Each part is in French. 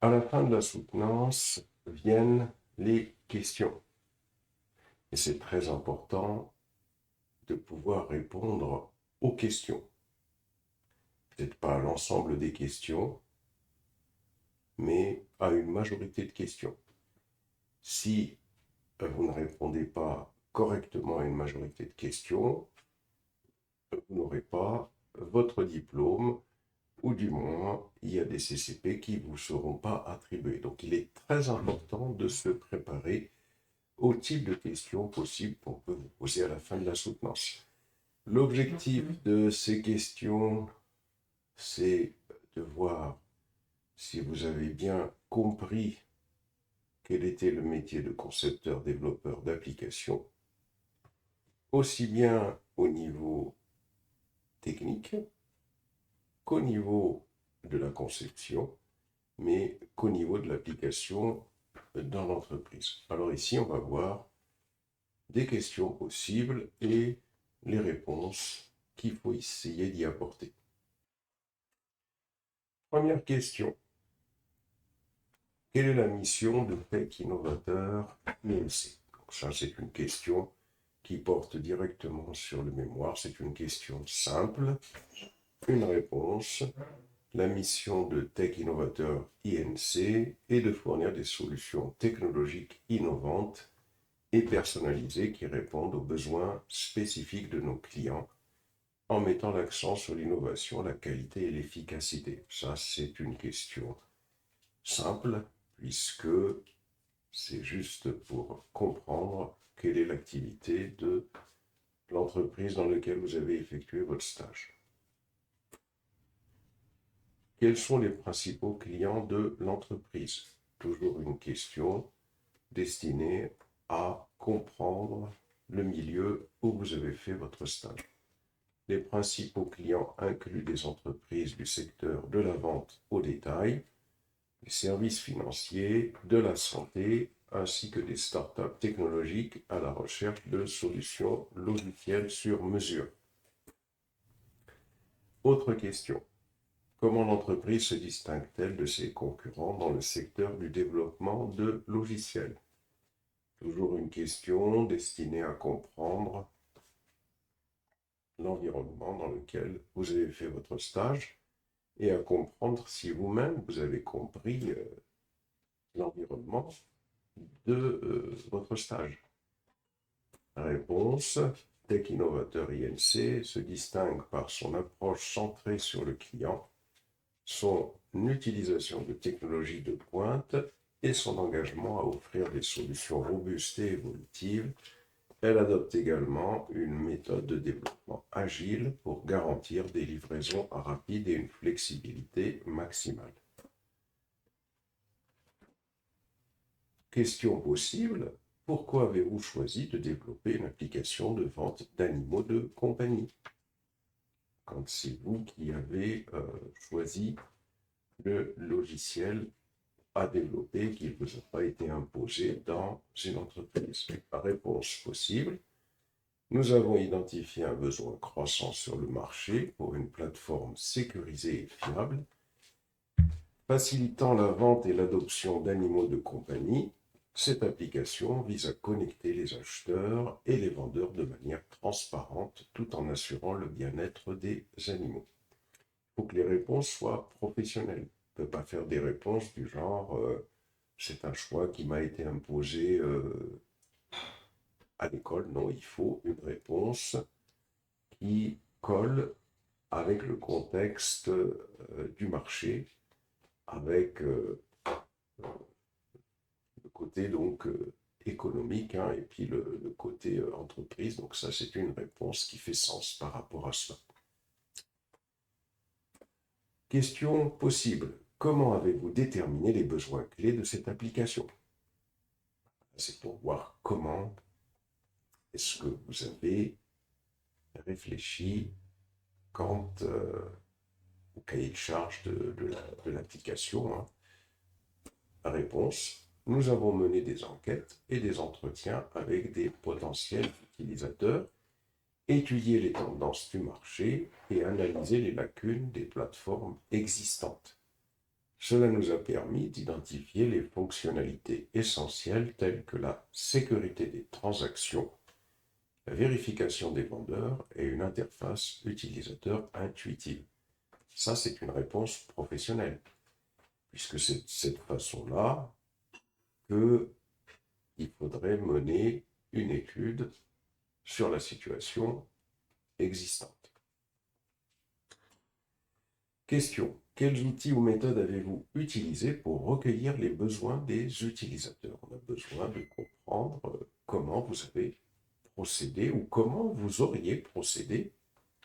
À la fin de la soutenance viennent les questions. Et c'est très important de pouvoir répondre aux questions. Peut-être pas à l'ensemble des questions, mais à une majorité de questions. Si vous ne répondez pas correctement à une majorité de questions, vous n'aurez pas votre diplôme, ou du moins, il y a des CCP qui ne vous seront pas attribués. Donc il est très important de se préparer au type de questions possibles qu'on peut vous poser à la fin de la soutenance. L'objectif de ces questions, c'est de voir si vous avez bien compris quel était le métier de concepteur-développeur d'applications, aussi bien au niveau technique qu'au niveau de la conception, mais qu'au niveau de l'application dans l'entreprise. Alors ici, on va voir des questions possibles et les réponses qu'il faut essayer d'y apporter. Première question. Quelle est la mission de Tech Innovateur INC? Ça, c'est une question qui porte directement sur le mémoire. C'est une question simple. Une réponse. La mission de Tech Innovateur INC est de fournir des solutions technologiques innovantes et personnalisées qui répondent aux besoins spécifiques de nos clients en mettant l'accent sur l'innovation, la qualité et l'efficacité. Ça, c'est une question simple, puisque c'est juste pour comprendre quelle est l'activité de l'entreprise dans laquelle vous avez effectué votre stage. Quels sont les principaux clients de l'entreprise? Toujours une question destinée à comprendre le milieu où vous avez fait votre stage. Les principaux clients incluent des entreprises du secteur de la vente au détail, des services financiers, de la santé, ainsi que des startups technologiques à la recherche de solutions logicielles sur mesure. Autre question. Comment l'entreprise se distingue-t-elle de ses concurrents dans le secteur du développement de logiciels? Toujours une question destinée à comprendre l'environnement dans lequel vous avez fait votre stage et à comprendre si vous-même vous avez compris l'environnement de votre stage. Réponse. Tech Innovateur INC se distingue par son approche centrée sur le client, son utilisation de technologies de pointe et son engagement à offrir des solutions robustes et évolutives. Elle adopte également une méthode de développement agile pour garantir des livraisons rapides et une flexibilité maximale. Question possible. Pourquoi avez-vous choisi de développer une application de vente d'animaux de compagnie? Quand c'est vous qui avez choisi le logiciel à développer, qui ne vous a pas été imposé dans une entreprise. Réponse possible. Nous avons identifié un besoin croissant sur le marché pour une plateforme sécurisée et fiable, facilitant la vente et l'adoption d'animaux de compagnie. Cette application vise à connecter les acheteurs et les vendeurs de manière transparente tout en assurant le bien-être des animaux. Il faut que les réponses soient professionnelles. On ne peut pas faire des réponses du genre c'est un choix qui m'a été imposé à l'école. Non, il faut une réponse qui colle avec le contexte du marché, avec le côté donc économique et puis le côté entreprise. Donc ça, c'est une réponse qui fait sens par rapport à cela. Question possible. Comment avez-vous déterminé les besoins clés de cette application? C'est pour voir comment est-ce que vous avez réfléchi quant au cahier de charge de l'application. Réponse. Nous avons mené des enquêtes et des entretiens avec des potentiels utilisateurs, étudié les tendances du marché et analysé les lacunes des plateformes existantes. Cela nous a permis d'identifier les fonctionnalités essentielles telles que la sécurité des transactions, la vérification des vendeurs et une interface utilisateur intuitive. Ça, c'est une réponse professionnelle, puisque c'est de cette façon-là qu'il faudrait mener une étude sur la situation existante. Question. Quels outils ou méthodes avez-vous utilisés pour recueillir les besoins des utilisateurs? On a besoin de comprendre comment vous avez procédé ou comment vous auriez procédé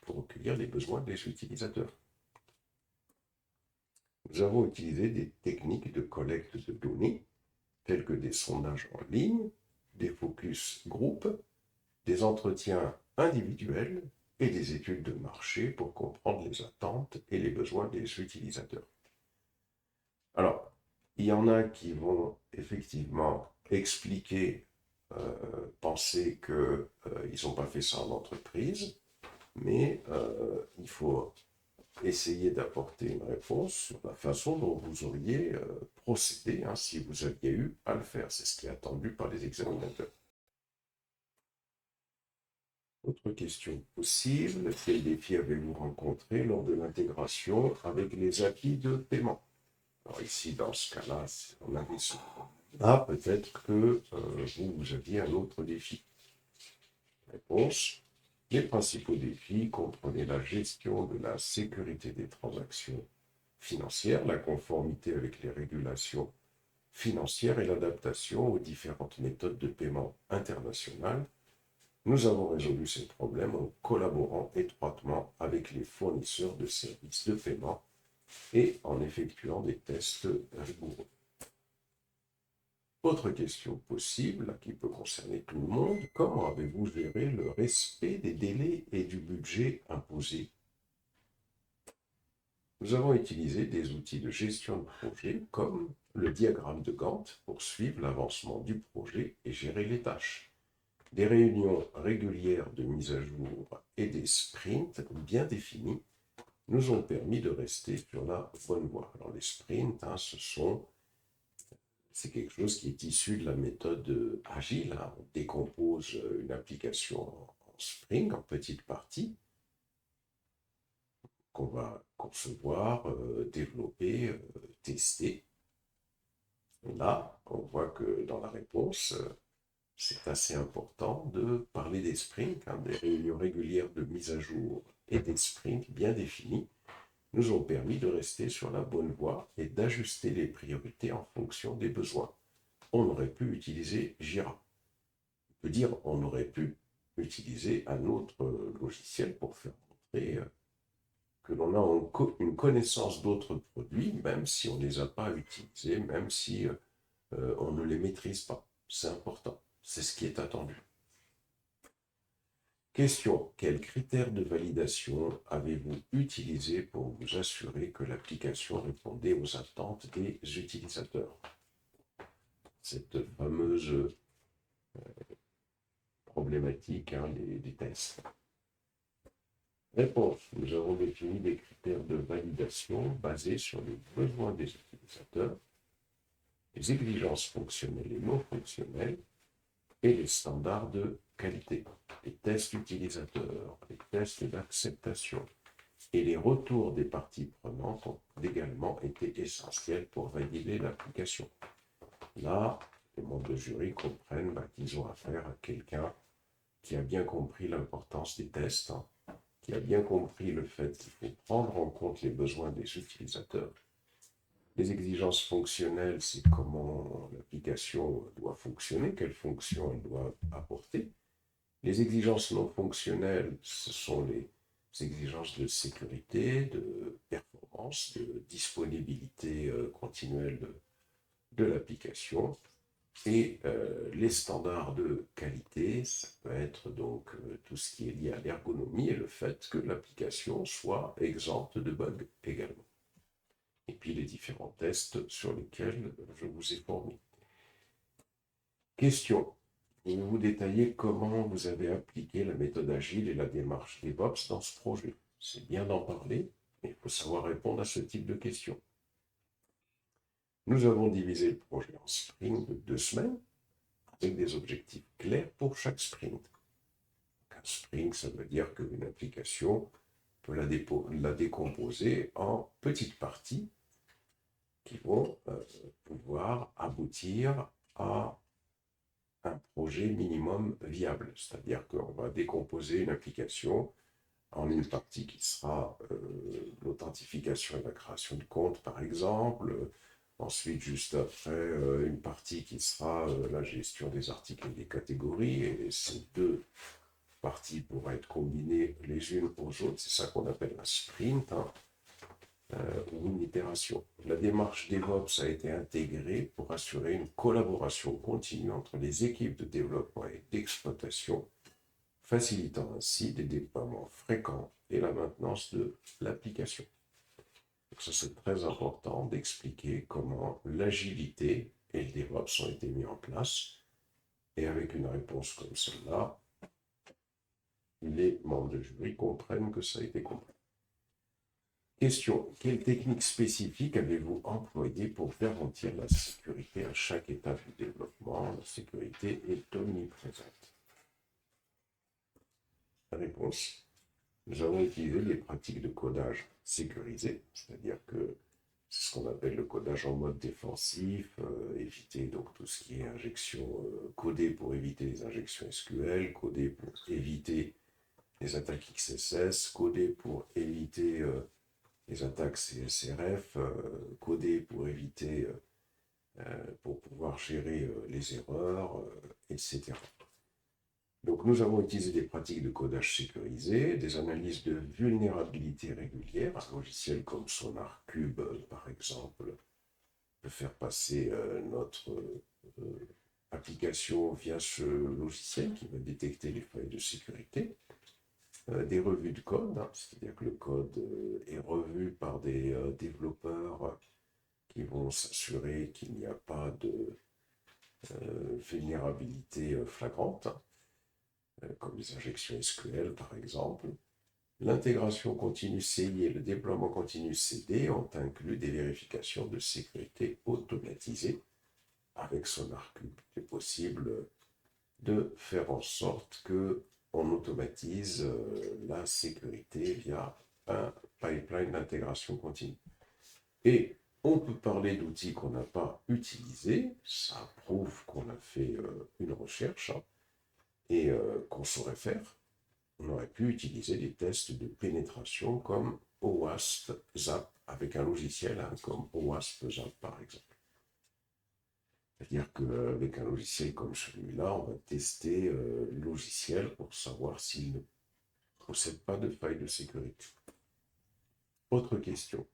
pour recueillir les besoins des utilisateurs. Nous avons utilisé des techniques de collecte de données telles que des sondages en ligne, des focus group, des entretiens individuels et des études de marché pour comprendre les attentes et les besoins des utilisateurs. Alors, il y en a qui vont effectivement expliquer, penser qu'ils n'ont pas fait ça en entreprise, mais il faut essayer d'apporter une réponse sur la façon dont vous auriez procédé si vous aviez eu à le faire. C'est ce qui est attendu par les examinateurs. Autre question possible, quels défis avez-vous rencontrés lors de l'intégration avec les applis de paiement? Alors ici, dans ce cas-là, on avait ce problème-là, peut-être que vous aviez un autre défi. Réponse. Les principaux défis comprenaient la gestion de la sécurité des transactions financières, la conformité avec les régulations financières et l'adaptation aux différentes méthodes de paiement internationales. Nous avons résolu ces problèmes en collaborant étroitement avec les fournisseurs de services de paiement et en effectuant des tests rigoureux. Autre question possible, qui peut concerner tout le monde, comment avez-vous géré le respect des délais et du budget imposés? Nous avons utilisé des outils de gestion de projet comme le diagramme de Gantt pour suivre l'avancement du projet et gérer les tâches. Des réunions régulières de mise à jour et des sprints bien définis nous ont permis de rester sur la bonne voie. Alors les sprints, c'est quelque chose qui est issu de la méthode agile. On décompose une application en sprint, en petites parties, qu'on va concevoir, développer, tester. Là, on voit que dans la réponse, c'est assez important de parler des sprints, des réunions régulières de mise à jour et des sprints bien définis nous ont permis de rester sur la bonne voie et d'ajuster les priorités en fonction des besoins. On aurait pu utiliser Jira. On peut dire on aurait pu utiliser un autre logiciel pour faire montrer que l'on a une connaissance d'autres produits, même si on ne les a pas utilisés, même si on ne les maîtrise pas. C'est important. C'est ce qui est attendu. Question. Quels critères de validation avez-vous utilisés pour vous assurer que l'application répondait aux attentes des utilisateurs? Cette fameuse problématique des tests. Réponse. Nous avons défini des critères de validation basés sur les besoins des utilisateurs, les exigences fonctionnelles et non fonctionnelles, et les standards de qualité, les tests utilisateurs, les tests d'acceptation et les retours des parties prenantes ont également été essentiels pour valider l'application. Là, les membres de jury comprennent qu'ils ont affaire à quelqu'un qui a bien compris l'importance des tests, qui a bien compris le fait qu'il faut prendre en compte les besoins des utilisateurs. Les exigences fonctionnelles, c'est comment l'application doit fonctionner, quelles fonctions elle doit apporter. Les exigences non fonctionnelles, ce sont les exigences de sécurité, de performance, de disponibilité continuelle de l'application. Et les standards de qualité, ça peut être donc tout ce qui est lié à l'ergonomie et le fait que l'application soit exempte de bugs également. Et puis les différents tests sur lesquels je vous ai formé. Question. Pouvez-vous détailler comment vous avez appliqué la méthode agile et la démarche DevOps dans ce projet? C'est bien d'en parler, mais il faut savoir répondre à ce type de questions. Nous avons divisé le projet en sprints de 2 semaines, avec des objectifs clairs pour chaque sprint. Un sprint, ça veut dire qu'une application peut la décomposer en petites parties qui vont pouvoir aboutir à un projet minimum viable. C'est-à-dire qu'on va décomposer une application en une partie qui sera l'authentification et la création de compte, par exemple. Ensuite, juste après, une partie qui sera la gestion des articles et des catégories. Et ces deux parties pourraient être combinées les unes aux autres. C'est ça qu'on appelle un sprint, hein, ou une itération. La démarche DevOps a été intégrée pour assurer une collaboration continue entre les équipes de développement et d'exploitation, facilitant ainsi des déploiements fréquents et la maintenance de l'application. Donc ça, c'est très important d'expliquer comment l'agilité et le DevOps ont été mis en place. Et avec une réponse comme celle-là, les membres de jury comprennent que ça a été compris. Question. Quelle technique spécifique avez-vous employée pour garantir la sécurité à chaque étape du développement? La sécurité est omniprésente. Réponse. Nous avons utilisé des pratiques de codage sécurisé, c'est-à-dire que c'est ce qu'on appelle le codage en mode défensif, éviter donc tout ce qui est injection, coder pour éviter les injections SQL, coder pour éviter les attaques XSS, coder pour éviter les attaques CSRF, coder pour éviter, pour pouvoir gérer les erreurs, etc. Donc nous avons utilisé des pratiques de codage sécurisé, des analyses de vulnérabilité régulières. Un logiciel comme SonarCube, par exemple, peut faire passer notre application via ce logiciel qui va détecter les failles de sécurité. Des revues de code, hein, c'est-à-dire que le code est revu par des développeurs qui vont s'assurer qu'il n'y a pas de vulnérabilité flagrante, comme les injections SQL par exemple. L'intégration continue CI et le déploiement continu CD ont inclus des vérifications de sécurité automatisées. Avec SonarCube, il est possible de faire en sorte que on automatise la sécurité via un pipeline d'intégration continue. Et on peut parler d'outils qu'on n'a pas utilisés, ça prouve qu'on a fait une recherche, hein, et qu'on saurait faire. On aurait pu utiliser des tests de pénétration comme OWASP Zap, avec un logiciel hein, comme OWASP Zap par exemple. C'est-à-dire qu'avec un logiciel comme celui-là, on va tester le logiciel pour savoir s'il ne possède pas de faille de sécurité. Autre question.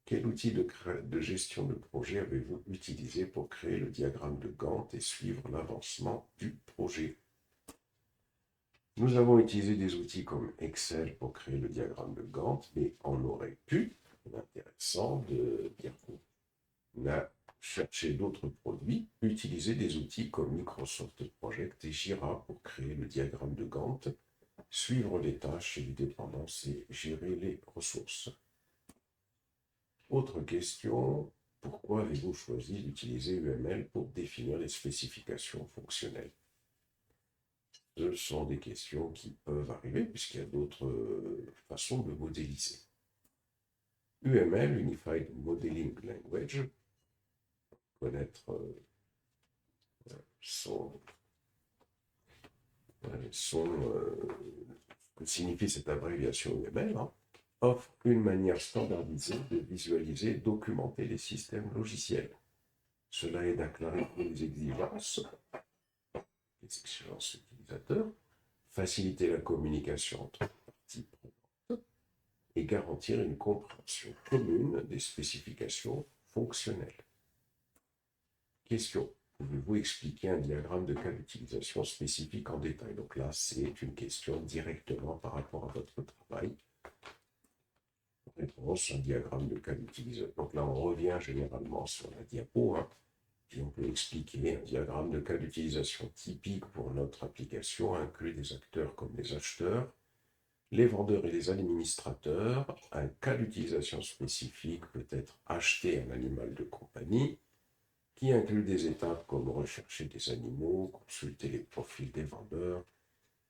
Quel outil de gestion de projet avez-vous utilisé pour créer le diagramme de Gantt et suivre l'avancement du projet? Nous avons utilisé des outils comme Excel pour créer le diagramme de Gantt, mais on aurait pu, c'est intéressant de dire qu'on a cherché d'autres produits, utiliser des outils comme Microsoft Project et Jira pour créer le diagramme de Gantt, suivre les tâches et les dépendances et gérer les ressources. Autre question, pourquoi avez-vous choisi d'utiliser UML pour définir les spécifications fonctionnelles? Ce sont des questions qui peuvent arriver puisqu'il y a d'autres façons de modéliser. UML, Unified Modeling Language, connaître que signifie cette abréviation UML, hein, offre une manière standardisée de visualiser et documenter les systèmes logiciels. Cela aide à clarifier les exigences utilisateurs, faciliter la communication entre les parties prenantes et garantir une compréhension commune des spécifications fonctionnelles. Question. Pouvez-vous expliquer un diagramme de cas d'utilisation spécifique en détail? Donc là, c'est une question directement par rapport à votre travail. Réponse, un diagramme de cas d'utilisation. Donc là, on revient généralement sur la diapo, hein, puis on peut expliquer un diagramme de cas d'utilisation typique pour notre application inclut des acteurs comme les acheteurs, les vendeurs et les administrateurs. Un cas d'utilisation spécifique peut être acheter un animal de compagnie, qui inclut des étapes comme rechercher des animaux, consulter les profils des vendeurs,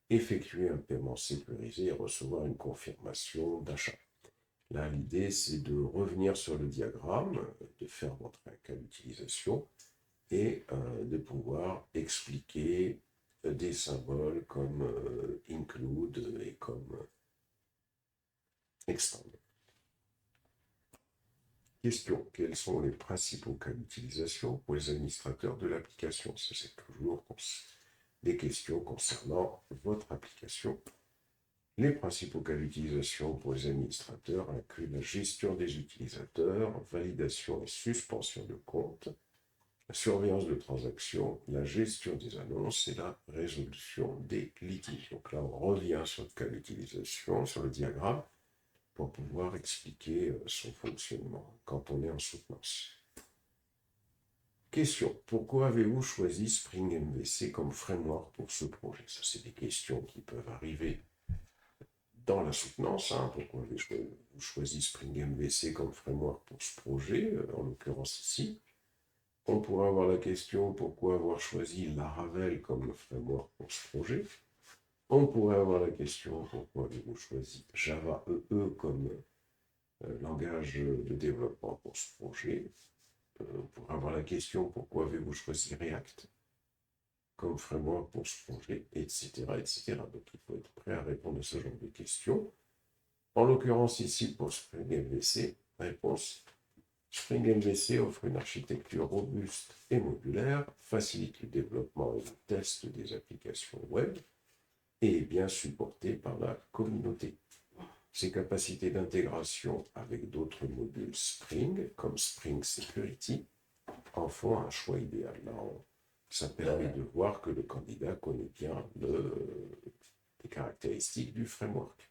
effectuer un paiement sécurisé et recevoir une confirmation d'achat. Là, l'idée, c'est de revenir sur le diagramme, de faire votre cas d'utilisation et de pouvoir expliquer des symboles comme include et comme extend. Question, quels sont les principaux cas d'utilisation pour les administrateurs de l'application? Ça, c'est toujours des questions concernant votre application. Les principaux cas d'utilisation pour les administrateurs incluent la gestion des utilisateurs, validation et suspension de compte, la surveillance de transactions, la gestion des annonces et la résolution des litiges. Donc là, on revient sur le cas d'utilisation, sur le diagramme, pour pouvoir expliquer son fonctionnement quand on est en soutenance. Question. Pourquoi avez-vous choisi Spring MVC comme framework pour ce projet? Ça, c'est des questions qui peuvent arriver dans la soutenance. Pourquoi avez-vous choisi Spring MVC comme framework pour ce projet, en l'occurrence ici? On pourrait avoir la question pourquoi avoir choisi Laravel comme framework pour ce projet. On pourrait avoir la question pourquoi avez-vous choisi Java EE comme langage de développement pour ce projet. On pourrait avoir la question pourquoi avez-vous choisi React comme framework pour ce projet, etc., etc. Donc il faut être prêt à répondre à ce genre de questions. En l'occurrence ici pour Spring MVC, réponse. Spring MVC offre une architecture robuste et modulaire, facilite le développement et le test des applications web et est bien supporté par la communauté. Ses capacités d'intégration avec d'autres modules Spring, comme Spring Security, en font un choix idéal. Là, ça permet de voir que le candidat connaît bien les caractéristiques du framework.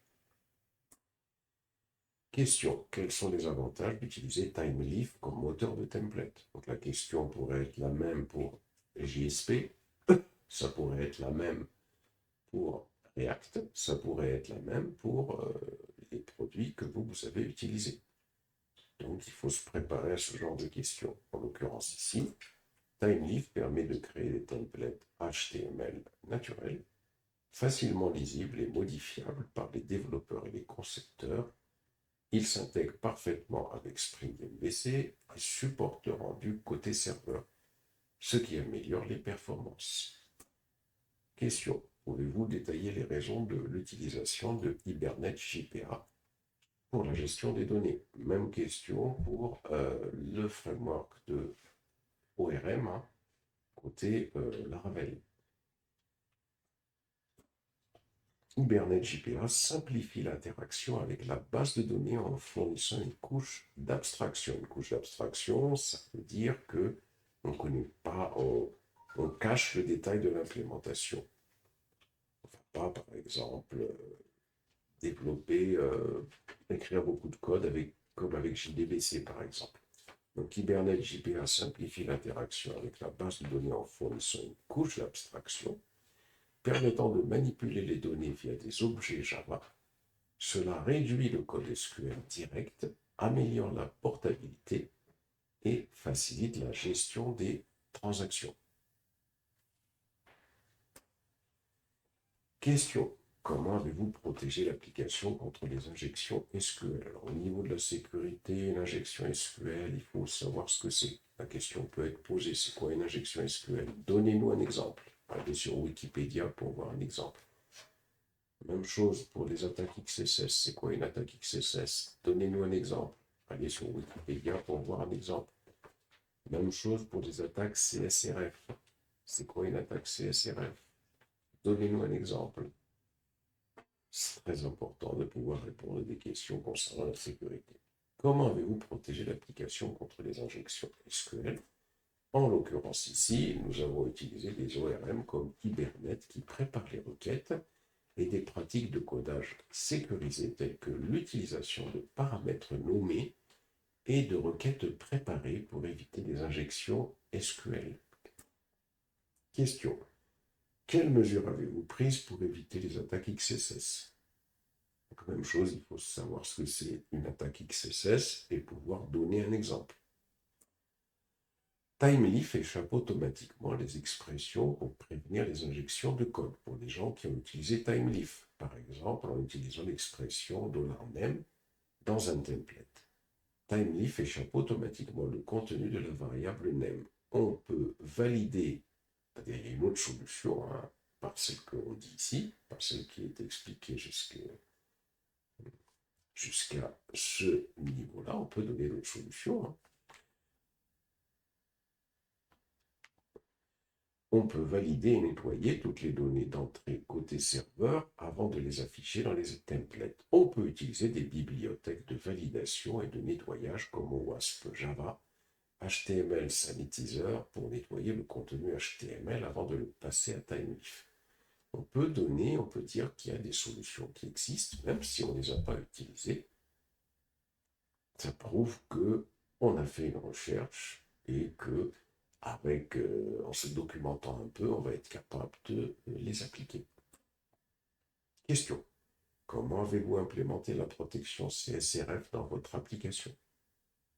Question. Quels sont les avantages d'utiliser TimeLeaf comme moteur de template? Donc la question pourrait être la même pour JSP, ça pourrait être la même pour React, ça pourrait être la même pour les produits que vous avez utilisés. Donc il faut se préparer à ce genre de questions. En l'occurrence ici, TimeLeaf permet de créer des templates HTML naturels, facilement lisibles et modifiables par les développeurs et les concepteurs. Il s'intègre parfaitement avec Spring MVC et supporte le rendu côté serveur, ce qui améliore les performances. Question. Pouvez-vous détailler les raisons de l'utilisation de Hibernate JPA pour la gestion des données? Même question pour le framework de ORM côté Laravel. Hibernate JPA simplifie l'interaction avec la base de données en fournissant une couche d'abstraction. Une couche d'abstraction, ça veut dire que on ne connaît pas, on cache le détail de l'implémentation. On ne va pas, par exemple, développer, écrire beaucoup de code comme avec JDBC, par exemple. Donc, Hibernate JPA simplifie l'interaction avec la base de données en fournissant une couche d'abstraction permettant de manipuler les données via des objets Java. Cela réduit le code SQL direct, améliore la portabilité et facilite la gestion des transactions. Question. Comment avez-vous protégé l'application contre les injections SQL? Alors, au niveau de la sécurité, l'injection SQL, il faut savoir ce que c'est. La question peut être posée, c'est quoi une injection SQL? Donnez-nous un exemple. Allez sur Wikipédia pour voir un exemple. Même chose pour les attaques XSS. C'est quoi une attaque XSS? Donnez-nous un exemple. Allez sur Wikipédia pour voir un exemple. Même chose pour les attaques CSRF. C'est quoi une attaque CSRF? Donnez-nous un exemple. C'est très important de pouvoir répondre à des questions concernant la sécurité. Comment avez-vous protégé l'application contre les injections SQL? En l'occurrence ici, nous avons utilisé des ORM comme Hibernate qui préparent les requêtes et des pratiques de codage sécurisées telles que l'utilisation de paramètres nommés et de requêtes préparées pour éviter les injections SQL. Question. Quelles mesures avez-vous prises pour éviter les attaques XSS? Donc, même chose, il faut savoir ce que c'est une attaque XSS et pouvoir donner un exemple. Timeleaf échappe automatiquement les expressions pour prévenir les injections de code pour les gens qui ont utilisé Timeleaf, par exemple en utilisant l'expression $name dans un template. Timeleaf échappe automatiquement le contenu de la variable name. On peut valider, c'est-à-dire il y a une autre solution, par celle qu'on dit ici, par celle qui est expliquée jusqu'à ce niveau-là, on peut donner d'autres solutions. On peut valider et nettoyer toutes les données d'entrée côté serveur avant de les afficher dans les templates. On peut utiliser des bibliothèques de validation et de nettoyage comme OWASP Java, HTML Sanitizer pour nettoyer le contenu HTML avant de le passer à Timeleaf. On peut dire qu'il y a des solutions qui existent, même si on ne les a pas utilisées. Ça prouve qu'on a fait une recherche et que en se documentant un peu, on va être capable de les appliquer. Question. Comment avez-vous implémenté la protection CSRF dans votre application?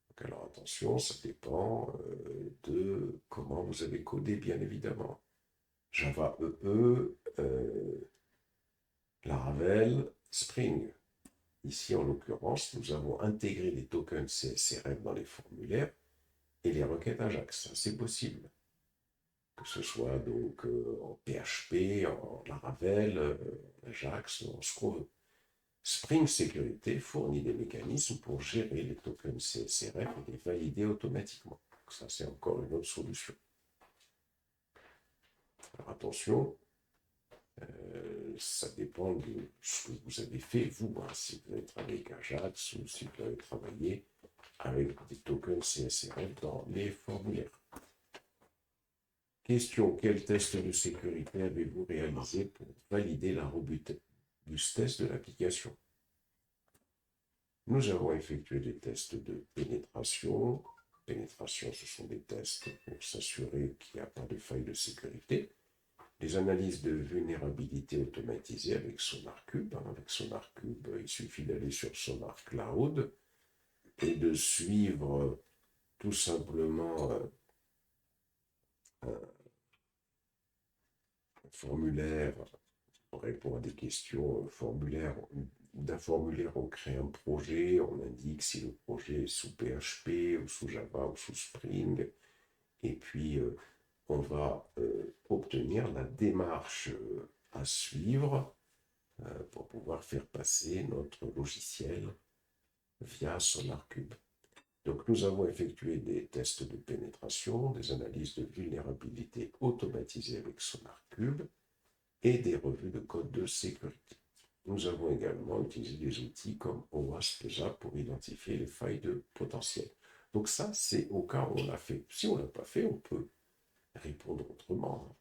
Donc, alors attention, ça dépend de comment vous avez codé, bien évidemment. Java EE, Laravel, Spring. Ici, en l'occurrence, nous avons intégré les tokens CSRF dans les formulaires et les requêtes Ajax. C'est possible. Que ce soit donc en PHP, en Laravel, en Ajax, en ce qu'on veut. Spring Sécurité fournit des mécanismes pour gérer les tokens CSRF et les valider automatiquement. Donc ça, c'est encore une autre solution. Alors attention, ça dépend de ce que vous avez fait, vous, si vous avez travaillé avec Ajax ou si vous avez travaillé avec des tokens CSRF dans les formulaires. Question, quel test de sécurité avez-vous réalisé pour valider la robustesse de l'application? Nous avons effectué des tests de pénétration. Pénétration, ce sont des tests pour s'assurer qu'il n'y a pas de faille de sécurité. Des analyses de vulnérabilité automatisées avec SonarCube. Avec SonarCube, il suffit d'aller sur Sonar Cloud et de suivre tout simplement un formulaire. On répond à des questions d'un formulaire, on crée un projet, on indique si le projet est sous PHP ou sous Java ou sous Spring, et puis on va obtenir la démarche à suivre pour pouvoir faire passer notre logiciel via SonarCube. Donc nous avons effectué des tests de pénétration, des analyses de vulnérabilité automatisées avec SonarCube et des revues de code de sécurité. Nous avons également utilisé des outils comme OWASP pour identifier les failles de potentiel. Donc ça, c'est au cas où on l'a fait. Si on ne l'a pas fait, on peut répondre autrement.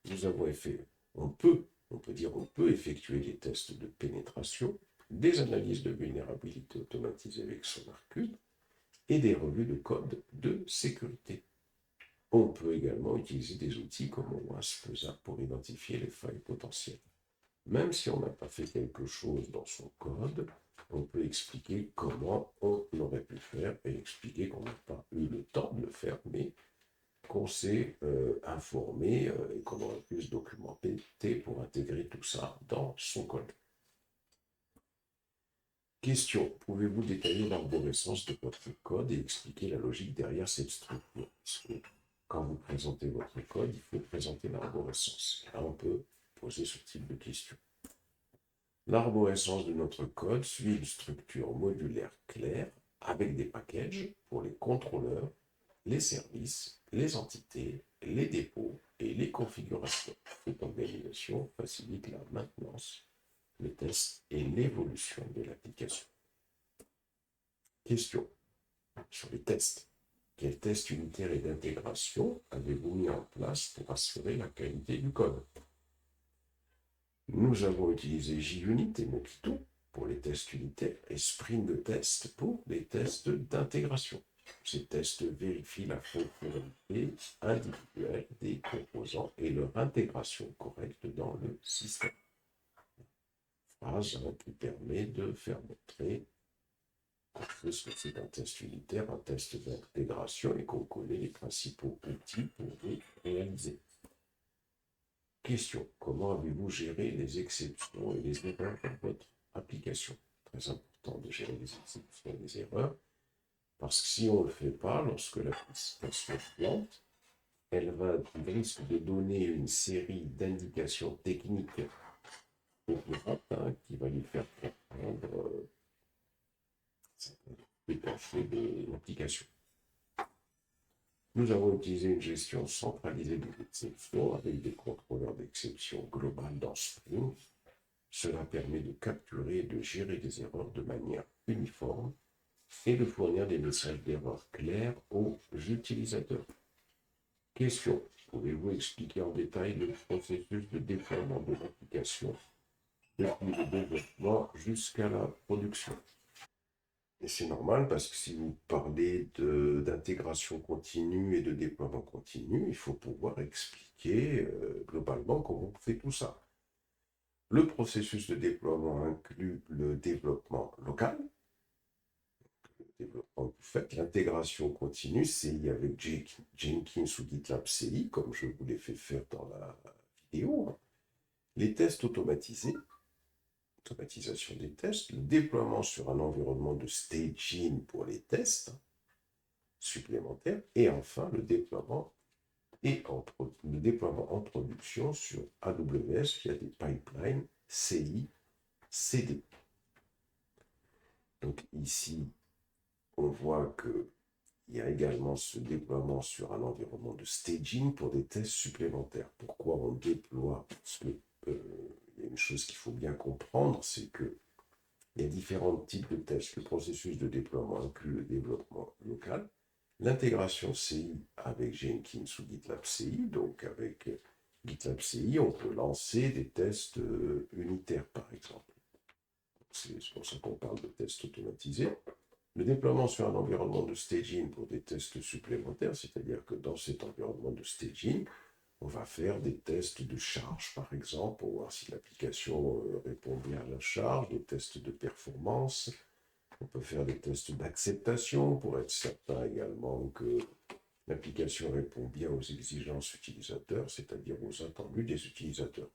Nous avons on peut effectuer des tests de pénétration, des analyses de vulnérabilité automatisées avec SonarCube et des revues de code de sécurité. On peut également utiliser des outils comme OWASP pour identifier les failles potentielles. Même si on n'a pas fait quelque chose dans son code, on peut expliquer comment on aurait pu faire et expliquer qu'on n'a pas eu le temps de le faire, mais qu'on s'est informé et qu'on aurait pu se documenter pour intégrer tout ça dans son code. Question. Pouvez-vous détailler l'arborescence de votre code et expliquer la logique derrière cette structure? Parce que quand vous présentez votre code, il faut présenter l'arborescence. Là, on peut poser ce type de question. L'arborescence de notre code suit une structure modulaire claire avec des packages pour les contrôleurs, les services, les entités, les dépôts et les configurations. Cette organisation facilite la maintenance, le test et l'évolution de l'application. Question sur les tests. Quels tests unitaires et d'intégration avez-vous mis en place pour assurer la qualité du code? Nous avons utilisé JUnit et Mockito pour les tests unitaires et Spring Test pour les tests d'intégration. Ces tests vérifient la fonctionnalité individuelle des composants et leur intégration correcte dans le système. Phrase qui permet de faire montrer qu'on sait ce que c'est un test unitaire, un test d'intégration et qu'on connaît les principaux outils pour les réaliser. Question. Comment avez-vous géré les exceptions et les erreurs dans votre application? Très important de gérer les exceptions et les erreurs, parce que si on ne le fait pas, lorsque l'application plante, elle risque de donner une série d'indications techniques au pirate qui va lui faire comprendre les cachets de l'application. Nous avons utilisé une gestion centralisée des exceptions avec des contrôleurs d'exception globales dans Spring. Cela permet de capturer et de gérer des erreurs de manière uniforme et de fournir des messages d'erreur clairs aux utilisateurs. Question. Pouvez-vous expliquer en détail le processus de déploiement de l'application depuis le développement jusqu'à la production? Et c'est normal parce que si vous parlez d'intégration continue et de déploiement continu, il faut pouvoir expliquer globalement comment on fait tout ça. Le processus de déploiement inclut le développement local, le développement que vous faites, l'intégration continue, CI avec Jenkins ou GitLab CI, comme je vous l'ai fait faire dans la vidéo, les tests automatisés, automatisation des tests, le déploiement sur un environnement de staging pour les tests supplémentaires, et enfin le déploiement en production sur AWS via des pipelines CI, CD. Donc ici, on voit qu'il y a également ce déploiement sur un environnement de staging pour des tests supplémentaires. Pourquoi on déploie? Parce que il y a une chose qu'il faut bien comprendre, c'est que il y a différents types de tests. Le processus de déploiement inclut le développement local, l'intégration CI avec Jenkins ou GitLab CI. Donc avec GitLab CI, on peut lancer des tests unitaires, par exemple. C'est pour ça qu'on parle de tests automatisés. Le déploiement sur un environnement de staging pour des tests supplémentaires, c'est-à-dire que dans cet environnement de staging, on va faire des tests de charge, par exemple, pour voir si l'application répond bien à la charge, des tests de performance. On peut faire des tests d'acceptation pour être certain également que l'application répond bien aux exigences utilisateurs, c'est-à-dire aux attendus des utilisateurs.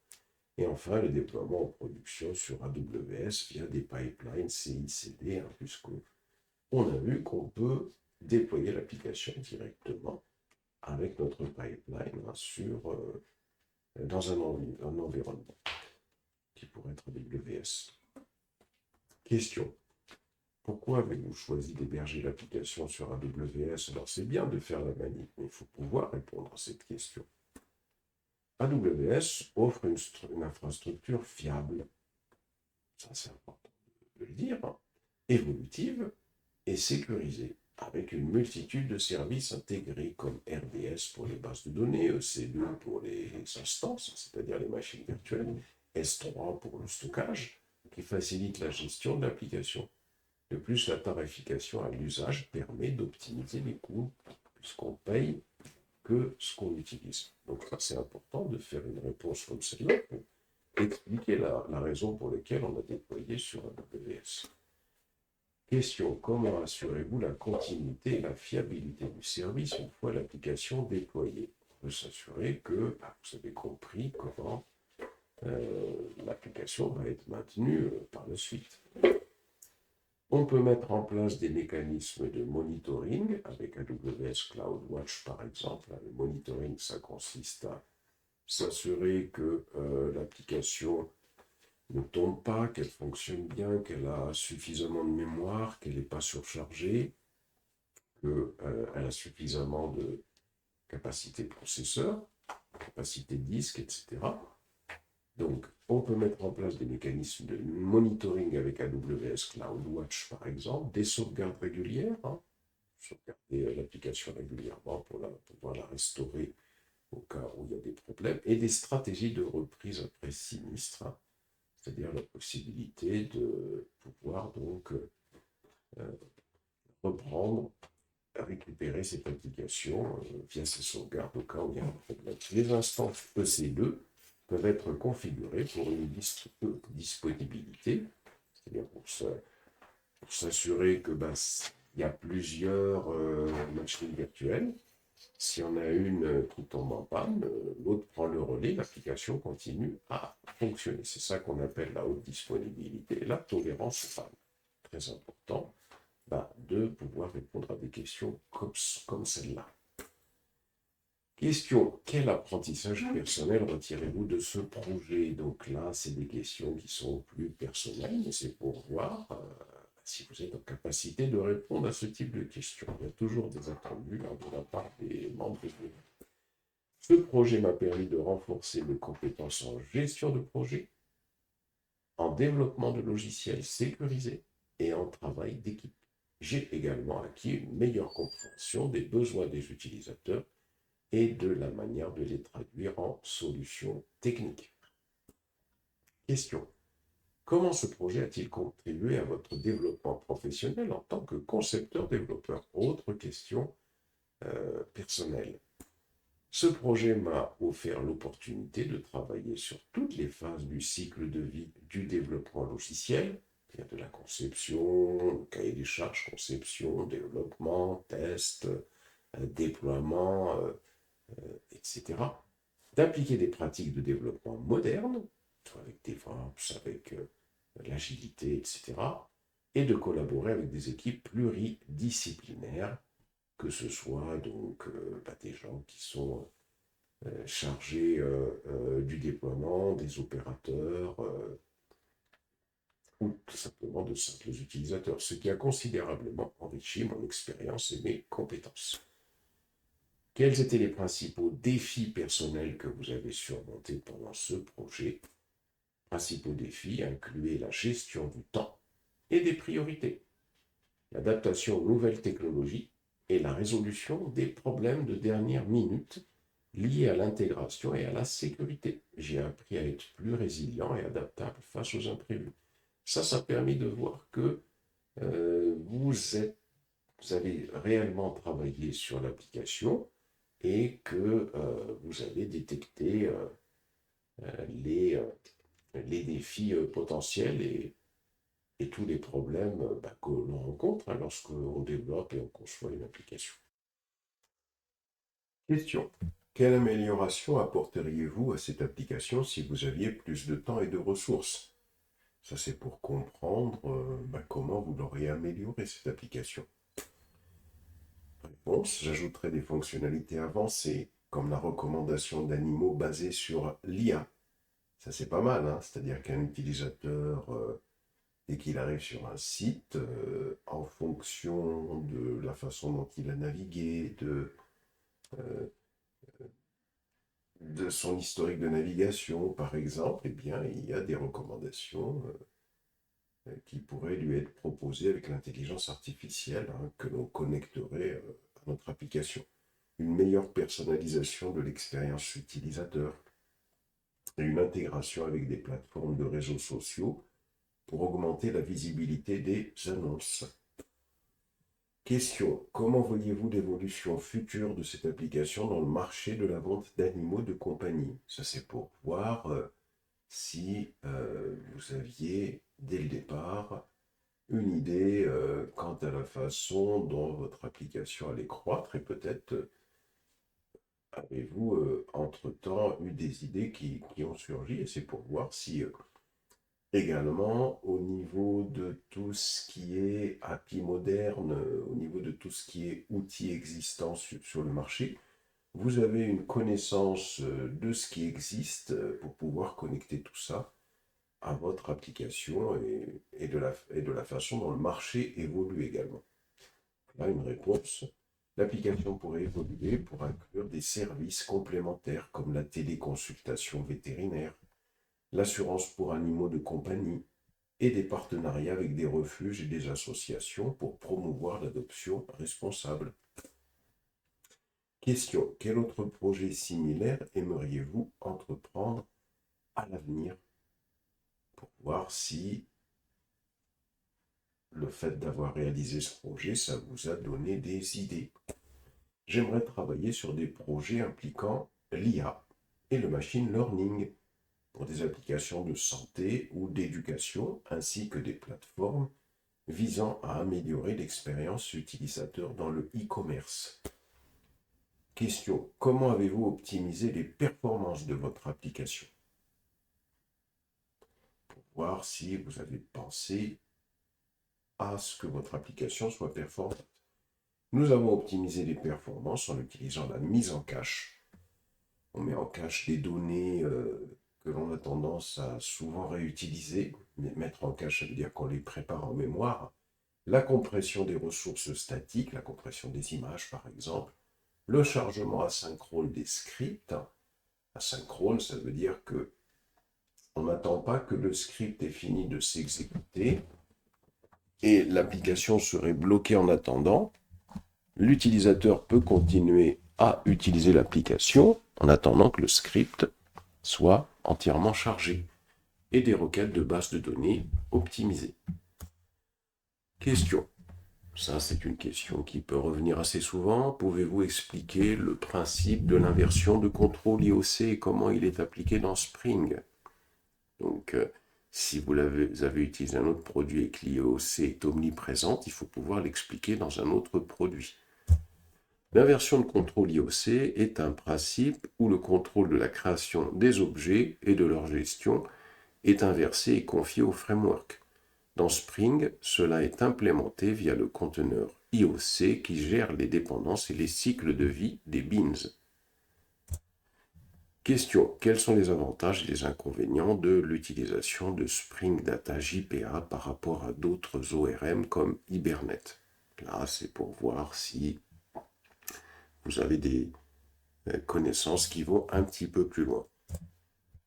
Et enfin, le déploiement en production sur AWS via des pipelines CI/CD, puisqu'on a vu qu'on peut déployer l'application directement avec notre pipeline dans un environnement qui pourrait être AWS. Question. Pourquoi avez-vous choisi d'héberger l'application sur AWS? Alors c'est bien de faire la manip, mais il faut pouvoir répondre à cette question. AWS offre une infrastructure fiable, ça c'est important de le dire, évolutive et sécurisée, avec une multitude de services intégrés comme RDS pour les bases de données, EC2 pour les instances, c'est-à-dire les machines virtuelles, S3 pour le stockage, qui facilite la gestion de l'application. De plus, la tarification à l'usage permet d'optimiser les coûts, puisqu'on paye que ce qu'on utilise. Donc ça, c'est important de faire une réponse comme celle-là pour expliquer la raison pour laquelle on a déployé sur AWS. Question. Comment assurez-vous la continuité et la fiabilité du service une fois l'application déployée? On peut s'assurer que vous avez compris comment l'application va être maintenue par la suite. On peut mettre en place des mécanismes de monitoring avec AWS CloudWatch par exemple. Le monitoring, ça consiste à s'assurer que l'application ne tombe pas, qu'elle fonctionne bien, qu'elle a suffisamment de mémoire, qu'elle n'est pas surchargée, qu'elle a suffisamment de capacité processeur, capacité de disque, etc. Donc, on peut mettre en place des mécanismes de monitoring avec AWS CloudWatch, par exemple, des sauvegardes régulières, sauvegarder l'application régulièrement pour pouvoir la restaurer au cas où il y a des problèmes, et des stratégies de reprise après sinistre, c'est-à-dire la possibilité de pouvoir donc reprendre, récupérer cette application via ces sauvegardes au cas où il y a un problème. Les instances EC2 peuvent être configurées pour une disponibilité, c'est-à-dire pour s'assurer que il y a plusieurs machines virtuelles Si on a une qui tombe en panne, l'autre prend le relais, l'application continue à fonctionner. C'est ça qu'on appelle la haute disponibilité et la tolérance aux pannes. Très important de pouvoir répondre à des questions comme celle-là. Question, quel apprentissage personnel retirez-vous de ce projet? Donc là, c'est des questions qui sont plus personnelles, mais c'est pour voir si vous êtes en capacité de répondre à ce type de questions. Il y a toujours des attendus de la part des membres du groupe. Ce projet m'a permis de renforcer mes compétences en gestion de projet, en développement de logiciels sécurisés et en travail d'équipe. J'ai également acquis une meilleure compréhension des besoins des utilisateurs et de la manière de les traduire en solutions techniques. Question. Comment ce projet a-t-il contribué à votre développement professionnel en tant que concepteur-développeur? Autre question personnelle. Ce projet m'a offert l'opportunité de travailler sur toutes les phases du cycle de vie du développement logiciel, c'est-à-dire de la conception, cahier des charges, conception, développement, test, déploiement, etc. D'appliquer des pratiques de développement modernes, avec DevOps, avec l'agilité, etc. Et de collaborer avec des équipes pluridisciplinaires, que ce soit donc des gens qui sont chargés du déploiement, des opérateurs, ou tout simplement de simples utilisateurs, ce qui a considérablement enrichi mon expérience et mes compétences. Quels étaient les principaux défis personnels que vous avez surmontés pendant ce projet? Principaux défis incluaient la gestion du temps et des priorités, l'adaptation aux nouvelles technologies et la résolution des problèmes de dernière minute liés à l'intégration et à la sécurité. J'ai appris à être plus résilient et adaptable face aux imprévus. Ça a permis de voir que vous avez réellement travaillé sur l'application et que vous avez détecté les défis potentiels et tous les problèmes que l'on rencontre lorsqu'on développe et on conçoit une application. Question. Quelle amélioration apporteriez-vous à cette application si vous aviez plus de temps et de ressources? Ça, c'est pour comprendre comment vous l'auriez amélioré, cette application. Réponse. J'ajouterais des fonctionnalités avancées, comme la recommandation d'animaux basée sur l'IA. Ça, c'est pas mal, hein. C'est-à-dire qu'un utilisateur, dès qu'il arrive sur un site, en fonction de la façon dont il a navigué, de son historique de navigation, par exemple, eh bien, il y a des recommandations qui pourraient lui être proposées avec l'intelligence artificielle que l'on connecterait à notre application. Une meilleure personnalisation de l'expérience utilisateur et une intégration avec des plateformes de réseaux sociaux pour augmenter la visibilité des annonces. Question. Comment voyez-vous l'évolution future de cette application dans le marché de la vente d'animaux de compagnie? Ça, c'est pour voir si vous aviez, dès le départ, une idée quant à la façon dont votre application allait croître et peut-être avez-vous entre-temps eu des idées qui ont surgi et c'est pour voir si également au niveau de tout ce qui est API moderne, au niveau de tout ce qui est outils existants sur le marché, vous avez une connaissance de ce qui existe pour pouvoir connecter tout ça à votre application et de la façon dont le marché évolue également. Là, une réponse. L'application pourrait évoluer pour inclure des services complémentaires comme la téléconsultation vétérinaire, l'assurance pour animaux de compagnie et des partenariats avec des refuges et des associations pour promouvoir l'adoption responsable. Question. Quel autre projet similaire aimeriez-vous entreprendre à l'avenir pour voir si le fait d'avoir réalisé ce projet, ça vous a donné des idées? J'aimerais travailler sur des projets impliquant l'IA et le machine learning pour des applications de santé ou d'éducation, ainsi que des plateformes visant à améliorer l'expérience utilisateur dans le e-commerce. Question, comment avez-vous optimisé les performances de votre application? Pour voir si vous avez pensé à ce que votre application soit performante. Nous avons optimisé les performances en utilisant la mise en cache. On met en cache des données que l'on a tendance à souvent réutiliser. Mais mettre en cache, ça veut dire qu'on les prépare en mémoire. La compression des ressources statiques, la compression des images par exemple. Le chargement asynchrone des scripts. Asynchrone, ça veut dire que on n'attend pas que le script ait fini de s'exécuter et l'application serait bloquée en attendant. L'utilisateur peut continuer à utiliser l'application en attendant que le script soit entièrement chargé et des requêtes de base de données optimisées. Question. Ça, c'est une question qui peut revenir assez souvent. Pouvez-vous expliquer le principe de l'inversion de contrôle IOC et comment il est appliqué dans Spring? Donc, si vous avez utilisé un autre produit et que l'IOC est omniprésente, il faut pouvoir l'expliquer dans un autre produit. L'inversion de contrôle IOC est un principe où le contrôle de la création des objets et de leur gestion est inversé et confié au framework. Dans Spring, cela est implémenté via le conteneur IOC qui gère les dépendances et les cycles de vie des beans. Question. Quels sont les avantages et les inconvénients de l'utilisation de Spring Data JPA par rapport à d'autres ORM comme Hibernate? Là, c'est pour voir si vous avez des connaissances qui vont un petit peu plus loin.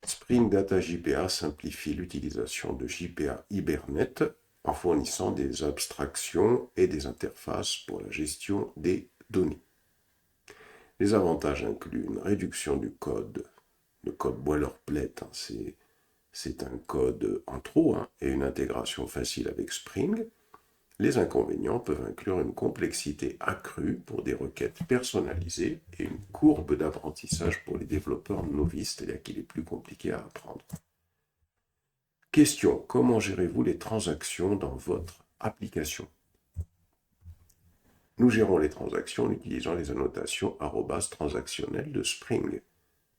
Spring Data JPA simplifie l'utilisation de JPA Hibernate en fournissant des abstractions et des interfaces pour la gestion des données. Les avantages incluent une réduction du code, le code boilerplate, c'est un code en trop et une intégration facile avec Spring. Les inconvénients peuvent inclure une complexité accrue pour des requêtes personnalisées et une courbe d'apprentissage pour les développeurs novices, c'est-à-dire qu'il est plus compliqué à apprendre. Question. Comment gérez-vous les transactions dans votre application? Nous gérons les transactions en utilisant les annotations @transactionnelles de Spring,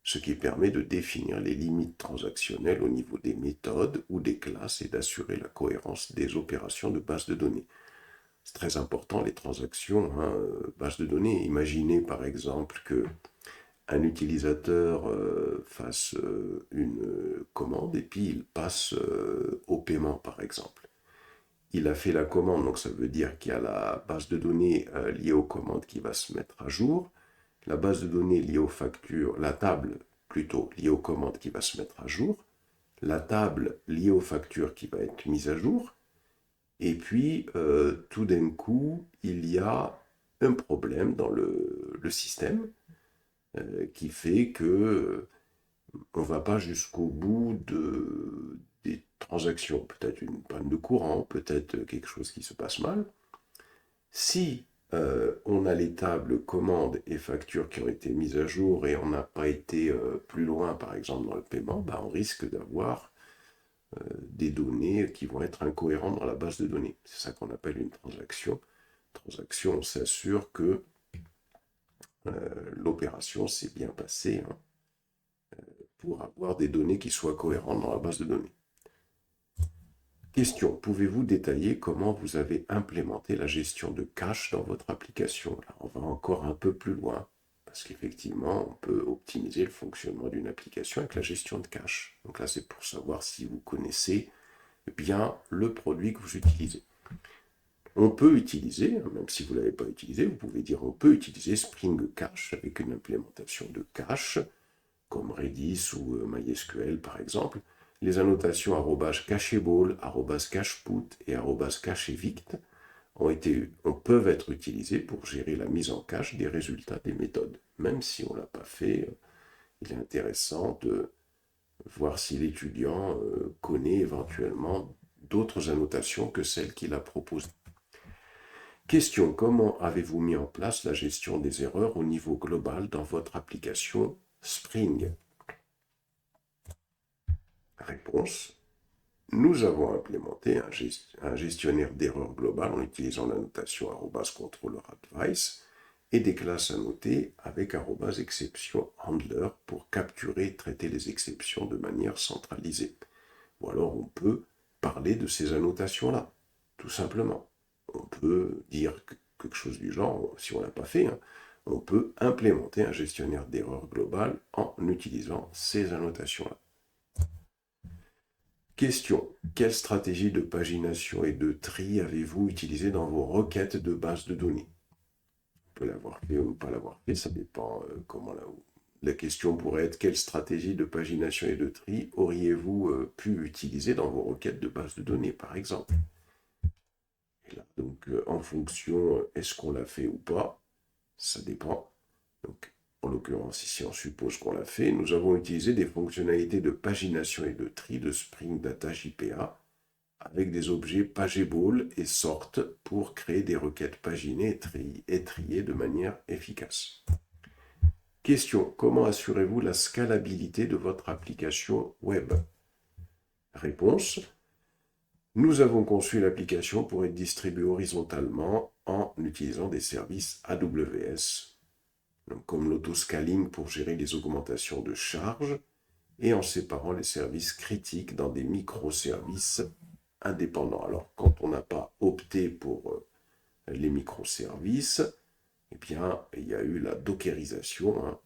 ce qui permet de définir les limites transactionnelles au niveau des méthodes ou des classes et d'assurer la cohérence des opérations de base de données. C'est très important, les transactions, base de données. Imaginez par exemple qu'un utilisateur fasse une commande et puis il passe au paiement par exemple. Il a fait la commande, donc ça veut dire qu'il y a la base de données liée aux commandes qui va se mettre à jour, la base de données liée aux factures, la table plutôt liée aux commandes qui va se mettre à jour, la table liée aux factures qui va être mise à jour, et puis tout d'un coup, il y a un problème dans le système qui fait que on ne va pas jusqu'au bout des transactions. Peut-être une panne de courant, peut-être quelque chose qui se passe mal. Si on a les tables commandes et factures qui ont été mises à jour et on n'a pas été plus loin, par exemple, dans le paiement, on risque d'avoir des données qui vont être incohérentes dans la base de données. C'est ça qu'on appelle une transaction. Transaction, on s'assure que l'opération s'est bien passée pour avoir des données qui soient cohérentes dans la base de données. Question, pouvez-vous détailler comment vous avez implémenté la gestion de cache dans votre application? Là, on va encore un peu plus loin, parce qu'effectivement, on peut optimiser le fonctionnement d'une application avec la gestion de cache. Donc là, c'est pour savoir si vous connaissez bien le produit que vous utilisez. On peut utiliser, même si vous ne l'avez pas utilisé, vous pouvez dire on peut utiliser Spring Cache avec une implémentation de cache, comme Redis ou MySQL par exemple. Les annotations @cachable, @cacheput et @cachevict peuvent être utilisées pour gérer la mise en cache des résultats des méthodes. Même si on ne l'a pas fait, il est intéressant de voir si l'étudiant connaît éventuellement d'autres annotations que celles qu'il a proposées. Question, comment avez-vous mis en place la gestion des erreurs au niveau global dans votre application Spring? Réponse, nous avons implémenté un gestionnaire d'erreurs global en utilisant la notation @controlleradvice et des classes annotées avec @exception handler pour capturer et traiter les exceptions de manière centralisée. Ou alors on peut parler de ces annotations-là, tout simplement. On peut dire quelque chose du genre, si on ne l'a pas fait, hein, on peut implémenter un gestionnaire d'erreurs global en utilisant ces annotations-là. Question. Quelle stratégie de pagination et de tri avez-vous utilisé dans vos requêtes de base de données? On peut l'avoir fait ou ne pas l'avoir fait, ça dépend comment la question pourrait être: quelle stratégie de pagination et de tri auriez-vous pu utiliser dans vos requêtes de base de données, par exemple? Et là, donc, en fonction, est-ce qu'on l'a fait ou pas? Ça dépend. Donc, en l'occurrence, ici, on suppose qu'on l'a fait. Nous avons utilisé des fonctionnalités de pagination et de tri de Spring Data JPA avec des objets pageable et sort pour créer des requêtes paginées et triées de manière efficace. Question. Comment assurez-vous la scalabilité de votre application web? Réponse. Nous avons conçu l'application pour être distribuée horizontalement en utilisant des services AWS, donc comme l'autoscaling pour gérer les augmentations de charges, et en séparant les services critiques dans des microservices indépendants. Alors, quand on n'a pas opté pour les microservices, eh bien, il y a eu la dockerisation, hein,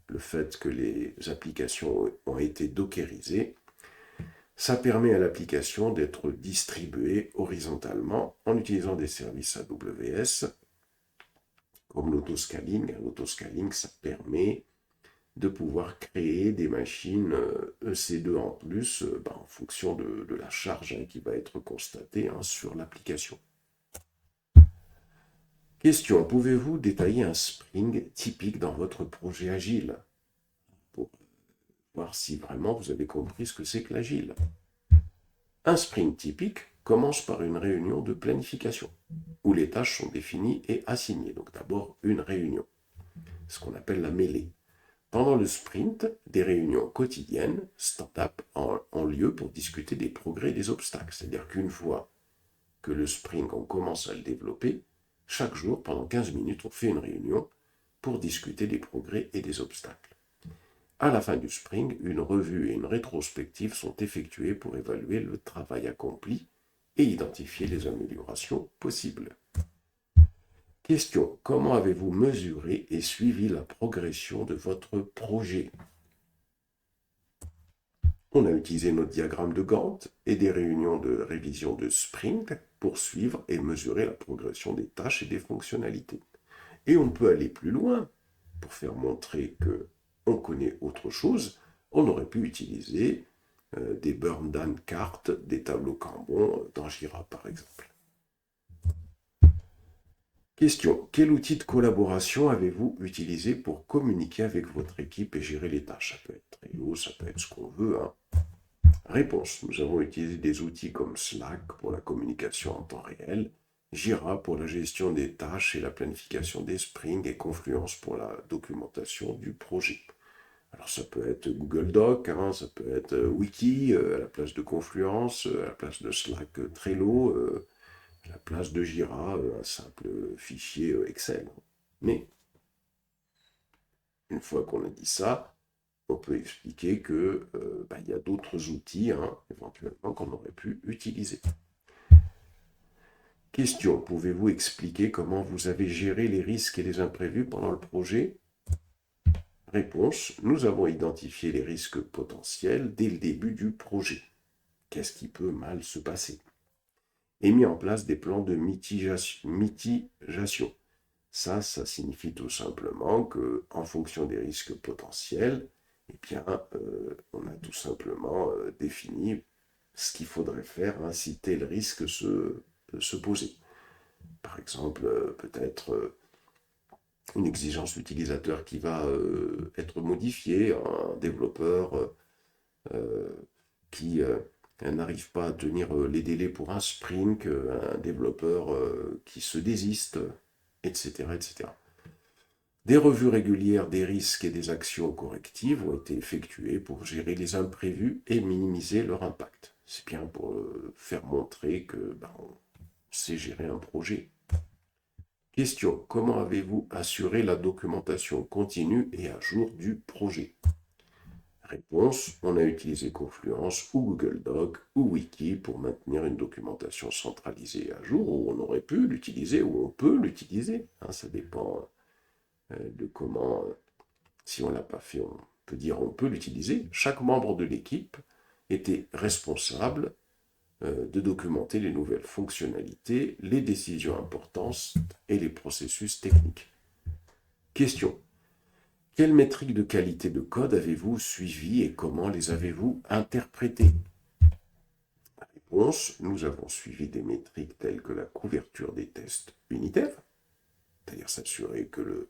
le fait que les applications ont été dockerisées. Ça permet à l'application d'être distribuée horizontalement en utilisant des services AWS, comme l'autoscaling. L'autoscaling, ça permet de pouvoir créer des machines EC2 en plus en fonction de la charge qui va être constatée sur l'application. Question. Pouvez-vous détailler un Spring typique dans votre projet Agile pour voir si vraiment vous avez compris ce que c'est que l'Agile? Un sprint typique commence par une réunion de planification, où les tâches sont définies et assignées. Donc d'abord une réunion, ce qu'on appelle la mêlée. Pendant le sprint, des réunions quotidiennes, stand-up, ont lieu pour discuter des progrès et des obstacles. C'est-à-dire qu'une fois que le sprint, on commence à le développer, chaque jour, pendant 15 minutes, on fait une réunion pour discuter des progrès et des obstacles. À la fin du sprint, une revue et une rétrospective sont effectuées pour évaluer le travail accompli et identifier les améliorations possibles. Question. Comment avez-vous mesuré et suivi la progression de votre projet? On a utilisé notre diagramme de Gantt et des réunions de révision de sprint pour suivre et mesurer la progression des tâches et des fonctionnalités. Et on peut aller plus loin pour faire montrer qu'on connaît autre chose. On aurait pu utiliser des burn down cartes, des tableaux Kanban dans Jira par exemple. Question. Quel outil de collaboration avez-vous utilisé pour communiquer avec votre équipe et gérer les tâches? Ça peut être Trello, ça peut être ce qu'on veut. Réponse. Nous avons utilisé des outils comme Slack pour la communication en temps réel, Jira pour la gestion des tâches et la planification des sprints et Confluence pour la documentation du projet. Alors ça peut être Google Doc, ça peut être Wiki à la place de Confluence, à la place de Slack Trello, à la place de Jira, un simple fichier Excel. Mais une fois qu'on a dit ça, on peut expliquer que y a d'autres outils éventuellement qu'on aurait pu utiliser. Question. Pouvez-vous expliquer comment vous avez géré les risques et les imprévus pendant le projet? Réponse. Nous avons identifié les risques potentiels dès le début du projet. Qu'est-ce qui peut mal se passer? Et mis en place des plans de mitigation. Ça signifie tout simplement qu'en fonction des risques potentiels, on a tout simplement défini ce qu'il faudrait faire si tel risque se posait. Par exemple, peut-être une exigence utilisateur qui va être modifiée, un développeur qui n'arrive pas à tenir les délais pour un sprint, un développeur qui se désiste, etc., etc. Des revues régulières des risques et des actions correctives ont été effectuées pour gérer les imprévus et minimiser leur impact. C'est bien pour faire montrer que on sait gérer un projet. Question. Comment avez-vous assuré la documentation continue et à jour du projet? Réponse. On a utilisé Confluence ou Google Doc ou Wiki pour maintenir une documentation centralisée et à jour, où on aurait pu l'utiliser ou on peut l'utiliser. Ça dépend de comment, si on ne l'a pas fait, on peut dire on peut l'utiliser. Chaque membre de l'équipe était responsable de documenter les nouvelles fonctionnalités, les décisions importantes et les processus techniques. Question. Quelles métriques de qualité de code avez-vous suivies et comment les avez-vous interprétées? Réponse. Nous avons suivi des métriques telles que la couverture des tests unitaires, c'est-à-dire s'assurer que le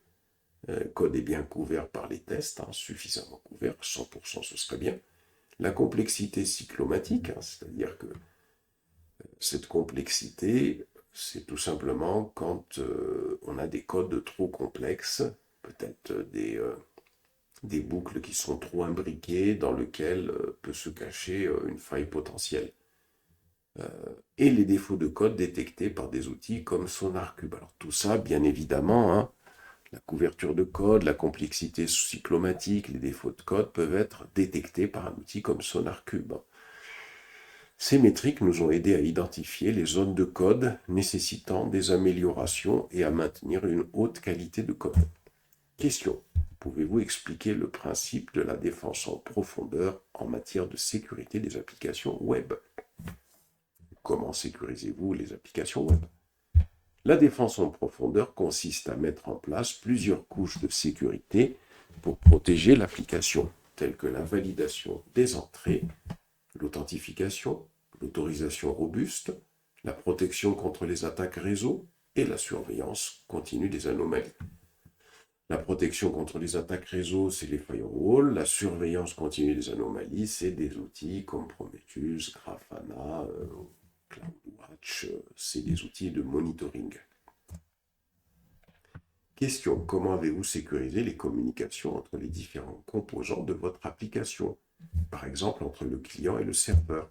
code est bien couvert par les tests, suffisamment couvert, 100% ce serait bien. La complexité cyclomatique, c'est-à-dire que cette complexité, c'est tout simplement quand on a des codes trop complexes, peut-être des boucles qui sont trop imbriquées dans lesquelles peut se cacher une faille potentielle. Et les défauts de code détectés par des outils comme SonarCube. Alors tout ça, bien évidemment, la couverture de code, la complexité cyclomatique, les défauts de code peuvent être détectés par un outil comme SonarCube. Ces métriques nous ont aidés à identifier les zones de code nécessitant des améliorations et à maintenir une haute qualité de code. Question. Pouvez-vous expliquer le principe de la défense en profondeur en matière de sécurité des applications web? Comment sécurisez-vous les applications web? La défense en profondeur consiste à mettre en place plusieurs couches de sécurité pour protéger l'application, telles que la validation des entrées, l'authentification, l'autorisation robuste, la protection contre les attaques réseau et la surveillance continue des anomalies. La protection contre les attaques réseau, c'est les firewalls. La surveillance continue des anomalies, c'est des outils comme Prometheus, Grafana, CloudWatch, c'est des outils de monitoring. Question. Comment avez-vous sécurisé les communications entre les différents composants de votre application? Par exemple, entre le client et le serveur.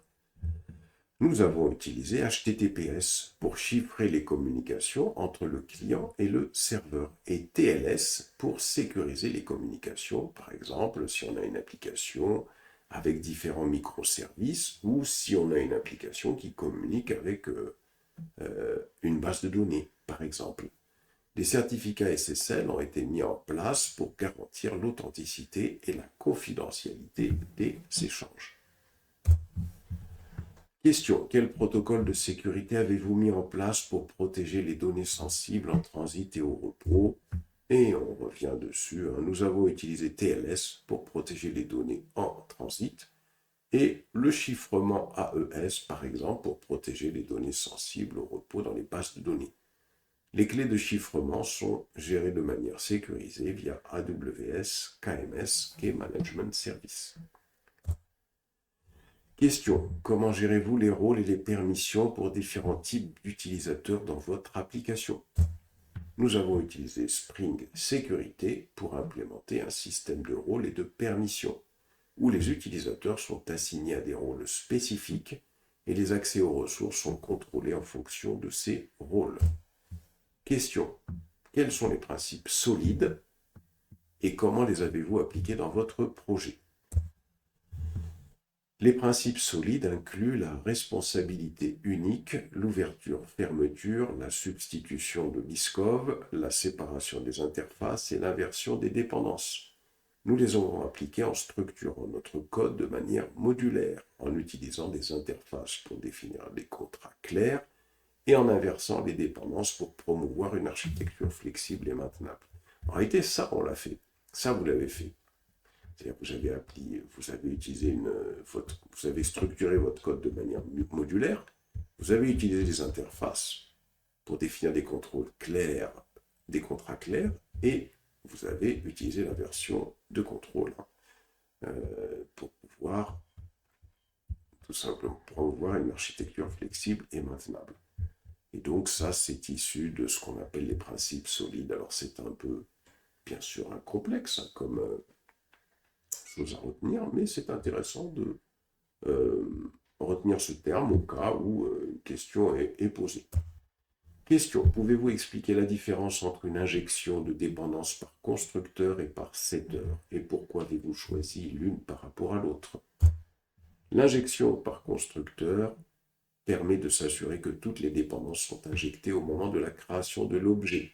Nous avons utilisé HTTPS pour chiffrer les communications entre le client et le serveur et TLS pour sécuriser les communications, par exemple si on a une application avec différents microservices ou si on a une application qui communique avec une base de données, par exemple. Des certificats SSL ont été mis en place pour garantir l'authenticité et la confidentialité des échanges. Question. Quel protocole de sécurité avez-vous mis en place pour protéger les données sensibles en transit et au repos? Et on revient dessus. Nous avons utilisé TLS pour protéger les données en transit et le chiffrement AES, par exemple, pour protéger les données sensibles au repos dans les bases de données. Les clés de chiffrement sont gérées de manière sécurisée via AWS KMS, Key Management Service. Question. Comment gérez-vous les rôles et les permissions pour différents types d'utilisateurs dans votre application? Nous avons utilisé Spring Sécurité pour implémenter un système de rôles et de permissions, où les utilisateurs sont assignés à des rôles spécifiques et les accès aux ressources sont contrôlés en fonction de ces rôles. Question. Quels sont les principes solides et comment les avez-vous appliqués dans votre projet? Les principes solides incluent la responsabilité unique, l'ouverture-fermeture, la substitution de l'ISCOV, la séparation des interfaces et l'inversion des dépendances. Nous les avons appliqués en structurant notre code de manière modulaire, en utilisant des interfaces pour définir des contrats clairs et en inversant les dépendances pour promouvoir une architecture flexible et maintenable. En réalité, ça, on l'a fait. Ça, vous l'avez fait. C'est-à-dire que vous avez utilisé vous avez structuré votre code de manière modulaire, vous avez utilisé des interfaces pour définir des contrôles clairs, des contrats clairs, et vous avez utilisé la version de contrôle pour pouvoir tout simplement promouvoir une architecture flexible et maintenable. Et donc ça, c'est issu de ce qu'on appelle les principes solides. Alors c'est un peu, bien sûr, un complexe comme chose à retenir, mais c'est intéressant de retenir ce terme au cas où une question est posée. Question, pouvez-vous expliquer la différence entre une injection de dépendance par constructeur et par setter et pourquoi avez-vous choisi l'une par rapport à l'autre? L'injection par constructeur permet de s'assurer que toutes les dépendances sont injectées au moment de la création de l'objet,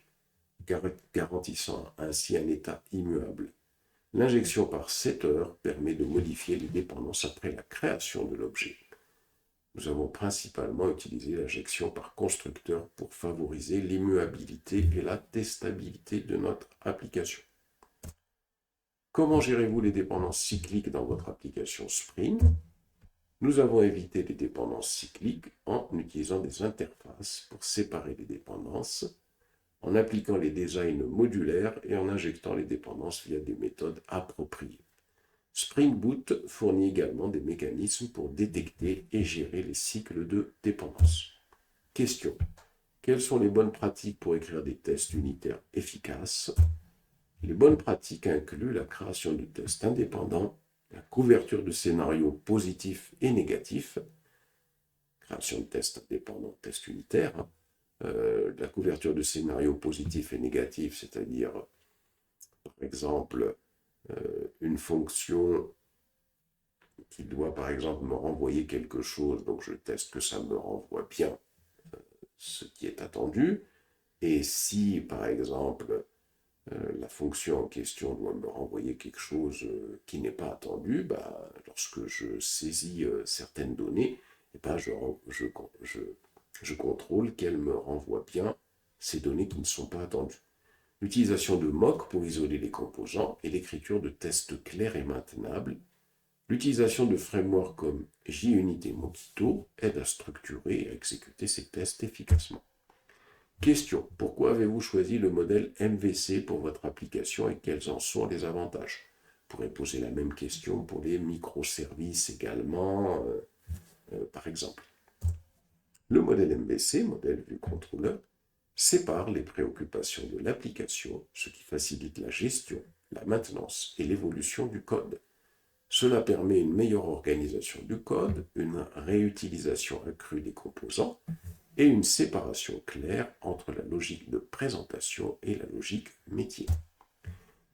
garantissant ainsi un état immuable. L'injection par setter permet de modifier les dépendances après la création de l'objet. Nous avons principalement utilisé l'injection par constructeur pour favoriser l'immuabilité et la testabilité de notre application. Comment gérez-vous les dépendances cycliques dans votre application Spring? Nous avons évité les dépendances cycliques en utilisant des interfaces pour séparer les dépendances, en appliquant les designs modulaires et en injectant les dépendances via des méthodes appropriées. Spring Boot fournit également des mécanismes pour détecter et gérer les cycles de dépendance. Question. Quelles sont les bonnes pratiques pour écrire des tests unitaires efficaces? Les bonnes pratiques incluent la création de tests indépendants, la couverture de scénarios positifs et négatifs, création de tests indépendants, tests unitaires, la couverture de scénarios positifs et négatifs, c'est-à-dire, par exemple, une fonction qui doit, par exemple, me renvoyer quelque chose, donc je teste que ça me renvoie bien ce qui est attendu, et si, par exemple, la fonction en question doit me renvoyer quelque chose qui n'est pas attendu, lorsque je saisis certaines données, je contrôle qu'elle me renvoie bien ces données qui ne sont pas attendues. L'utilisation de mock pour isoler les composants et l'écriture de tests clairs et maintenables. L'utilisation de frameworks comme JUnit et Mockito aide à structurer et à exécuter ces tests efficacement. Question. Pourquoi avez-vous choisi le modèle MVC pour votre application et quels en sont les avantages? Vous pourrez poser la même question pour les microservices également, par exemple. Le modèle MVC, modèle vue controller, sépare les préoccupations de l'application, ce qui facilite la gestion, la maintenance et l'évolution du code. Cela permet une meilleure organisation du code, une réutilisation accrue des composants et une séparation claire entre la logique de présentation et la logique métier.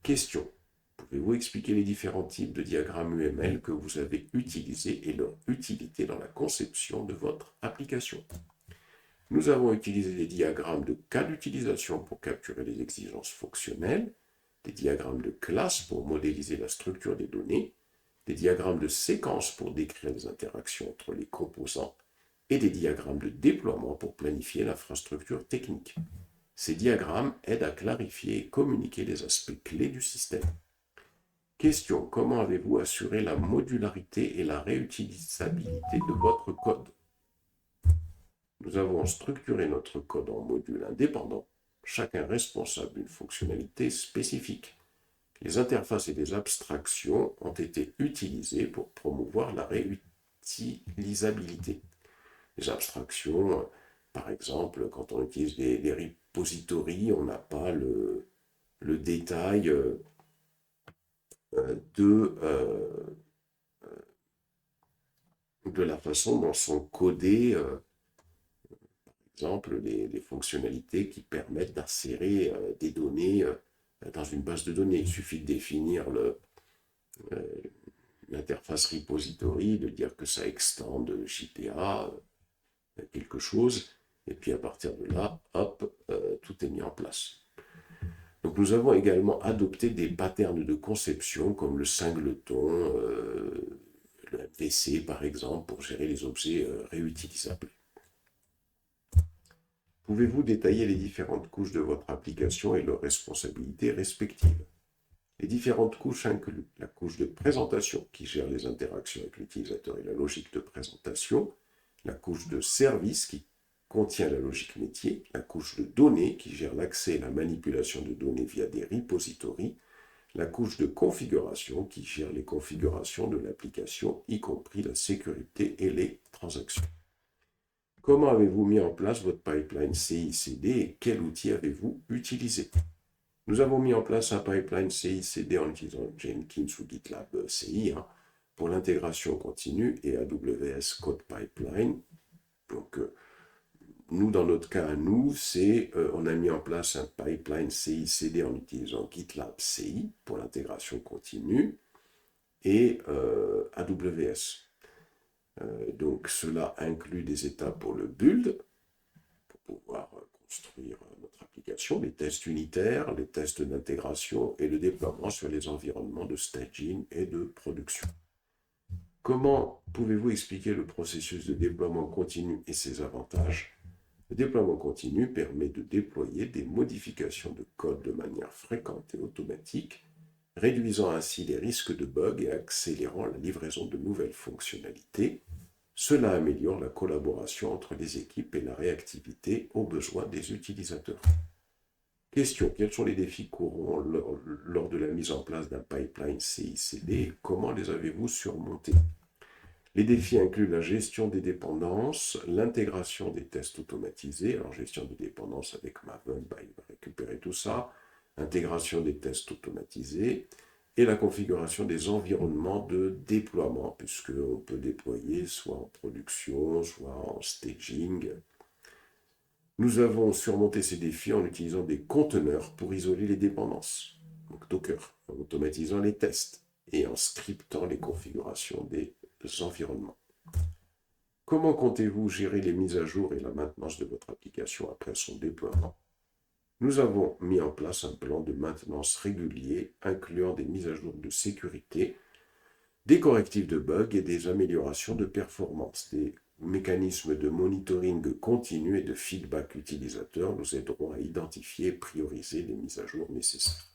Question. Pouvez-vous expliquer les différents types de diagrammes UML que vous avez utilisés et leur utilité dans la conception de votre application? Nous avons utilisé des diagrammes de cas d'utilisation pour capturer les exigences fonctionnelles, des diagrammes de classe pour modéliser la structure des données, des diagrammes de séquence pour décrire les interactions entre les composants et des diagrammes de déploiement pour planifier l'infrastructure technique. Ces diagrammes aident à clarifier et communiquer les aspects clés du système. Question. Comment avez-vous assuré la modularité et la réutilisabilité de votre code? Nous avons structuré notre code en modules indépendants, chacun responsable d'une fonctionnalité spécifique. Les interfaces et les abstractions ont été utilisées pour promouvoir la réutilisabilité. Les abstractions, par exemple, quand on utilise des repositories, on n'a pas le détail de la façon dont sont codées, par exemple, les fonctionnalités qui permettent d'insérer des données dans une base de données. Il suffit de définir l'interface repository, de dire que ça extende JPA, quelque chose, et puis à partir de là, hop, tout est mis en place. Donc nous avons également adopté des patterns de conception comme le singleton, le MVC par exemple, pour gérer les objets réutilisables. Pouvez-vous détailler les différentes couches de votre application et leurs responsabilités respectives? Les différentes couches incluent la couche de présentation qui gère les interactions avec l'utilisateur et la logique de présentation, la couche de service qui contient la logique métier, la couche de données qui gère l'accès et la manipulation de données via des repositories, la couche de configuration qui gère les configurations de l'application, y compris la sécurité et les transactions. Comment avez-vous mis en place votre pipeline CI/CD et quel outil avez-vous utilisé? Nous avons mis en place un pipeline CI/CD en utilisant Jenkins ou GitLab CI pour l'intégration continue et AWS Code Pipeline. Donc, nous, dans notre cas à nous, c'est on a mis en place un pipeline CI/CD en utilisant GitLab CI pour l'intégration continue et AWS. Donc cela inclut des étapes pour le build, pour pouvoir construire notre application, les tests unitaires, les tests d'intégration et le déploiement sur les environnements de staging et de production. Comment pouvez-vous expliquer le processus de déploiement continu et ses avantages? Le déploiement continu permet de déployer des modifications de code de manière fréquente et automatique, réduisant ainsi les risques de bugs et accélérant la livraison de nouvelles fonctionnalités. Cela améliore la collaboration entre les équipes et la réactivité aux besoins des utilisateurs. Question: quels sont les défis courants lors de la mise en place d'un pipeline CI/CD et comment les avez-vous surmontés? Les défis incluent la gestion des dépendances, l'intégration des tests automatisés, alors gestion des dépendances avec Maven, il va récupérer tout ça, intégration des tests automatisés, et la configuration des environnements de déploiement, puisqu'on peut déployer soit en production, soit en staging. Nous avons surmonté ces défis en utilisant des conteneurs pour isoler les dépendances, donc Docker, en automatisant les tests et en scriptant les configurations des environnements. Comment comptez-vous gérer les mises à jour et la maintenance de votre application après son déploiement? Nous avons mis en place un plan de maintenance régulier incluant des mises à jour de sécurité, des correctifs de bugs et des améliorations de performance. Des mécanismes de monitoring continu et de feedback utilisateur nous aideront à identifier et prioriser les mises à jour nécessaires.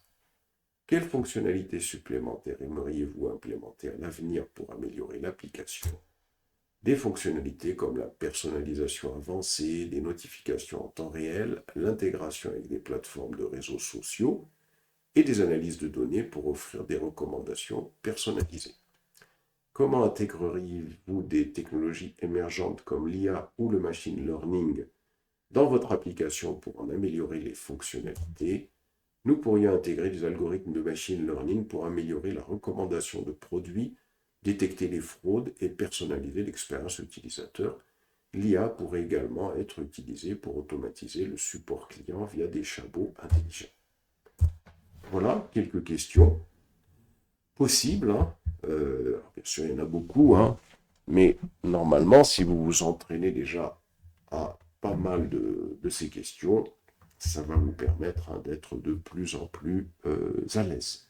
Quelles fonctionnalités supplémentaires aimeriez-vous implémenter à l'avenir pour améliorer l'application? Des fonctionnalités comme la personnalisation avancée, des notifications en temps réel, l'intégration avec des plateformes de réseaux sociaux et des analyses de données pour offrir des recommandations personnalisées. Comment intégreriez-vous des technologies émergentes comme l'IA ou le machine learning dans votre application pour en améliorer les fonctionnalités? Nous pourrions intégrer des algorithmes de machine learning pour améliorer la recommandation de produits, détecter les fraudes et personnaliser l'expérience utilisateur. L'IA pourrait également être utilisée pour automatiser le support client via des chabots intelligents. Voilà quelques questions possibles. Bien sûr, il y en a beaucoup, mais normalement, si vous vous entraînez déjà à pas mal de ces questions, ça va vous permettre d'être de plus en plus à l'aise.